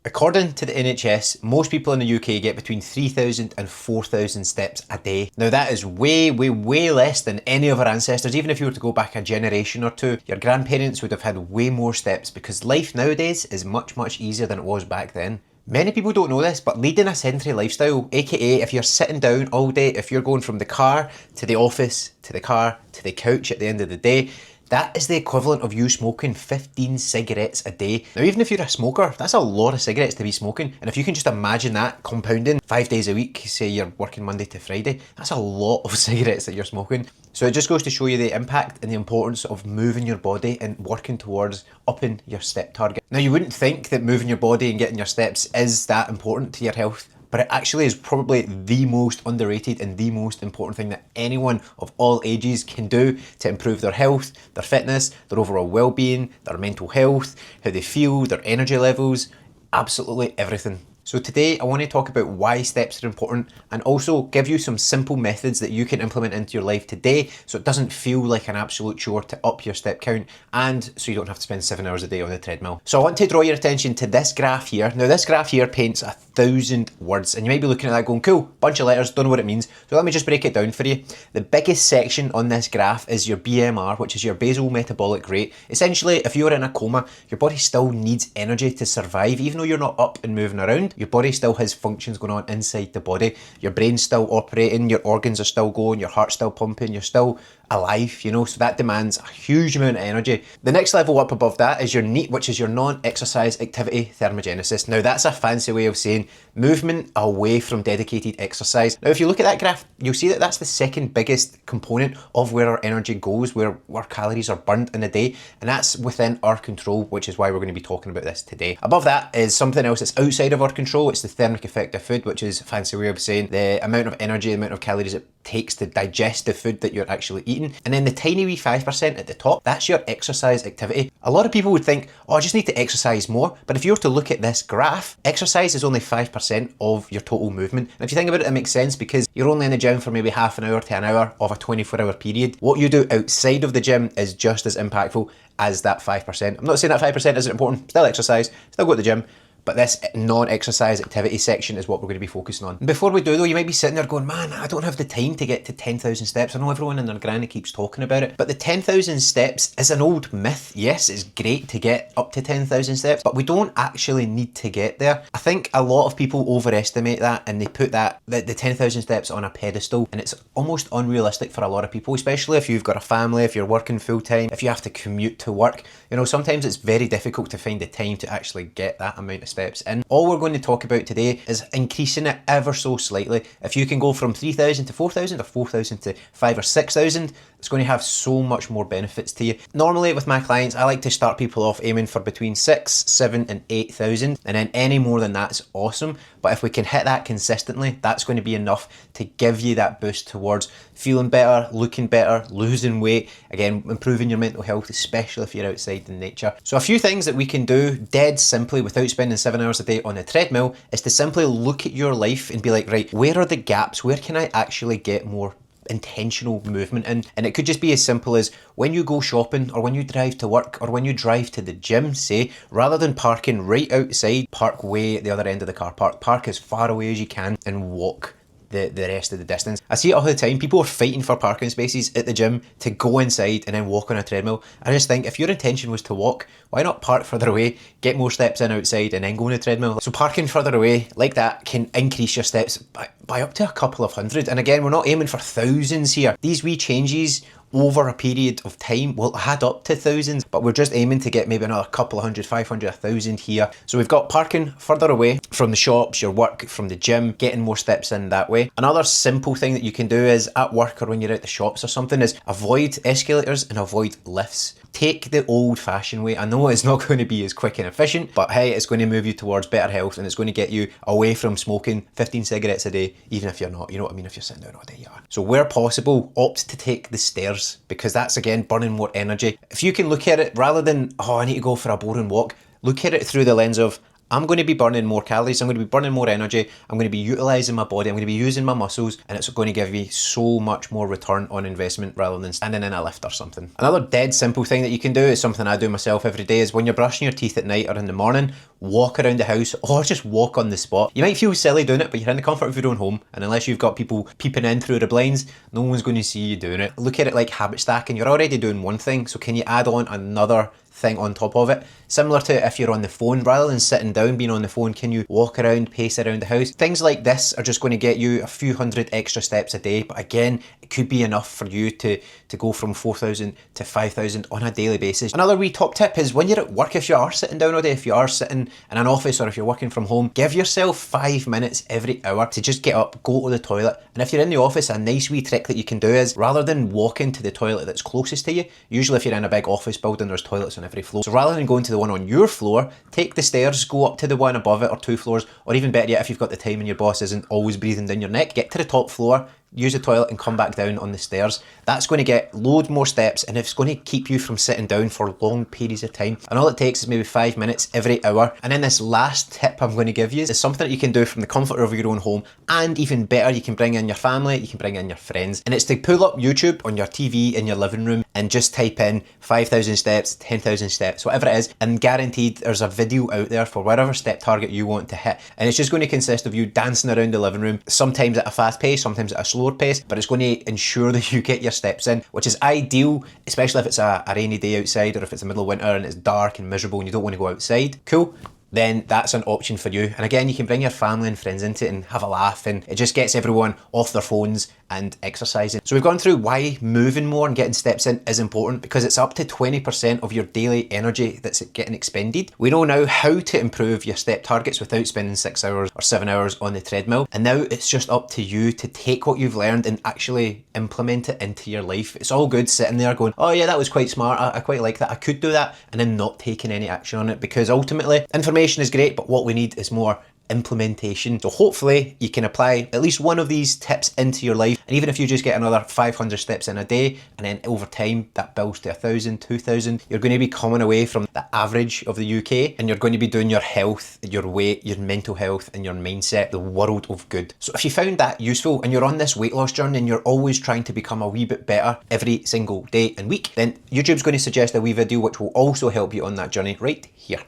According to the NHS, most people in the UK get between 3,000 and 4,000 steps a day. Now that is way less than any of our ancestors. Even if you were to go back a generation or two, your grandparents would have had way more steps because life nowadays is much easier than it was back then. Many people don't know this, but leading a sedentary lifestyle, aka if you're sitting down all day, if you're going from the car to the office, to the car, to the couch at the end of the day, that is the equivalent of you smoking 15 cigarettes a day. Now, even if you're a smoker, that's a lot of cigarettes to be smoking. And if you can just imagine that compounding 5 days a week, say you're working Monday to Friday, that's a lot of cigarettes that you're smoking. So it just goes to show you the impact and the importance of moving your body and working towards upping your step target. Now, you wouldn't think that moving your body and getting your steps is that important to your health, but it actually is probably the most underrated and the most important thing that anyone of all ages can do to improve their health, their fitness, their overall well-being, their mental health, how they feel, their energy levels, absolutely everything. So today I want to talk about why steps are important and also give you some simple methods that you can implement into your life today so it doesn't feel like an absolute chore to up your step count and so you don't have to spend 7 hours a day on the treadmill. So I want to draw your attention to this graph here. Now this graph here paints 1,000 words and you might be looking at that going, cool, bunch of letters, don't know what it means. So let me just break it down for you. The biggest section on this graph is your BMR, which is your basal metabolic rate. Essentially, if you're in a coma, your body still needs energy to survive. Even though you're not up and moving around, your body still has functions going on inside the body. Your brain's still operating, your organs are still going, your heart's still pumping, you're still alive, you know, so that demands a huge amount of energy. The next level up above that is your NEAT, which is your non-exercise activity thermogenesis. Now that's a fancy way of saying movement away from dedicated exercise. Now if you look at that graph, you'll see that that's the second biggest component of where our energy goes, where our calories are burnt in a day, and that's within our control, which is why we're going to be talking about this today. Above that is something else that's outside of our control. It's the thermic effect of food, which is a fancy way of saying the amount of energy, the amount of calories it takes to digest the food that you're actually eating. And then the tiny wee 5% at the top, that's your exercise activity. A lot of people would think, oh, I just need to exercise more. But if you were to look at this graph, exercise is only 5% of your total movement. And if you think about it, it makes sense because you're only in the gym for maybe half an hour to an hour of a 24-hour period. What you do outside of the gym is just as impactful as that 5%. I'm not saying that 5% isn't important, still exercise, still go to the gym, but this non-exercise activity section is what we're going to be focusing on. Before we do though, you might be sitting there going, man, I don't have the time to get to 10,000 steps. I know everyone and their granny keeps talking about it, but the 10,000 steps is an old myth. Yes, it's great to get up to 10,000 steps, but we don't actually need to get there. I think a lot of people overestimate that and they put the 10,000 steps on a pedestal, and it's almost unrealistic for a lot of people, especially if you've got a family, if you're working full time, if you have to commute to work. You know, sometimes it's very difficult to find the time to actually get that amount of steps in. All we're going to talk about today is increasing it ever so slightly. If you can go from 3,000 to 4,000 or 4,000 to 5,000 or 6,000, it's going to have so much more benefits to you. Normally with my clients, I like to start people off aiming for between 6,000, 7,000 and 8,000, and then any more than that's awesome. But if we can hit that consistently, that's going to be enough to give you that boost towards feeling better, looking better, losing weight, again, improving your mental health, especially if you're outside in nature. So a few things that we can do dead simply without spending 7 hours a day on a treadmill is to simply look at your life and be like, right, where are the gaps? Where can I actually get more intentional movement in? And it could just be as simple as when you go shopping or when you drive to work or when you drive to the gym, say, rather than parking right outside, park way at the other end of the car park. Park as far away as you can and walk the rest of the distance. I see it all the time. People are fighting for parking spaces at the gym to go inside and then walk on a treadmill. I just think if your intention was to walk, why not park further away, get more steps in outside and then go on a treadmill? So parking further away like that can increase your steps by up to a couple of hundred. And again, we're not aiming for thousands here. These wee changes over a period of time will add up to thousands, but we're just aiming to get maybe another couple of hundred, 500, 1,000 here. So we've got parking further away from the shops, your work, from the gym, getting more steps in that way. Another simple thing that you can do is at work or when you're at the shops or something is avoid escalators and avoid lifts. Take the old-fashioned way. I know it's not going to be as quick and efficient, but hey, it's going to move you towards better health and it's going to get you away from smoking 15 cigarettes a day, even if you're not. You know what I mean? If you're sitting down all day, you are. So where possible, opt to take the stairs because that's, again, burning more energy. If you can look at it rather than, oh, I need to go for a boring walk, look at it through the lens of, I'm going to be burning more calories, I'm going to be burning more energy, I'm going to be utilising my body, I'm going to be using my muscles, and it's going to give me so much more return on investment rather than standing in a lift or something. Another dead simple thing that you can do is something I do myself every day is when you're brushing your teeth at night or in the morning, walk around the house or just walk on the spot. You might feel silly doing it, but you're in the comfort of your own home, and unless you've got people peeping in through the blinds, no one's going to see you doing it. Look at it like habit stacking. You're already doing one thing, so can you add on another thing on top of it? Similar to if you're on the phone, rather than sitting down being on the phone, can you walk around, pace around the house? Things like this are just going to get you a few hundred extra steps a day, but again, it could be enough for you to go from 4,000 to 5,000 on a daily basis. Another wee top tip is when you're at work, if you are sitting down all day, if you are sitting in an office or if you're working from home, give yourself 5 minutes every hour to just get up, go to the toilet. And if you're in the office, a nice wee trick that you can do is rather than walking to the toilet that's closest to you, usually if you're in a big office building, there's toilets on every floor. So rather than going to the one on your floor, take the stairs, go up to the one above it or 2 floors, or even better yet, if you've got the time and your boss isn't always breathing down your neck, get to the top floor, use the toilet and come back down on the stairs. That's going to get loads more steps and it's going to keep you from sitting down for long periods of time. And all it takes is maybe 5 minutes every hour. And then this last tip I'm going to give you is something that you can do from the comfort of your own home, and even better, you can bring in your family, you can bring in your friends. And it's to pull up YouTube on your TV in your living room and just type in 5,000 steps, 10,000 steps, whatever it is, and guaranteed there's a video out there for whatever step target you want to hit. And it's just going to consist of you dancing around the living room, sometimes at a fast pace, sometimes at a slower pace, but it's going to ensure that you get your steps in, which is ideal, especially if it's a rainy day outside or if it's the middle of winter and it's dark and miserable and you don't want to go outside. Cool. Then that's an option for you. And again, you can bring your family and friends into it and have a laugh, and it just gets everyone off their phones and exercising. So we've gone through why moving more and getting steps in is important, because it's up to 20% of your daily energy that's getting expended. We know now how to improve your step targets without spending 6 hours or 7 hours on the treadmill. And now it's just up to you to take what you've learned and actually implement it into your life. It's all good sitting there going, oh yeah, that was quite smart, I quite like that, I could do that, and then not taking any action on it, because ultimately information is great, but what we need is more implementation. So hopefully you can apply at least one of these tips into your life, and even if you just get another 500 steps in a day, and then over time that builds to 1,000, 2,000, you're going to be coming away from the average of the UK, and you're going to be doing your health, your weight, your mental health and your mindset the world of good. So if you found that useful and you're on this weight loss journey and you're always trying to become a wee bit better every single day and week, then YouTube's going to suggest a wee video which will also help you on that journey right here.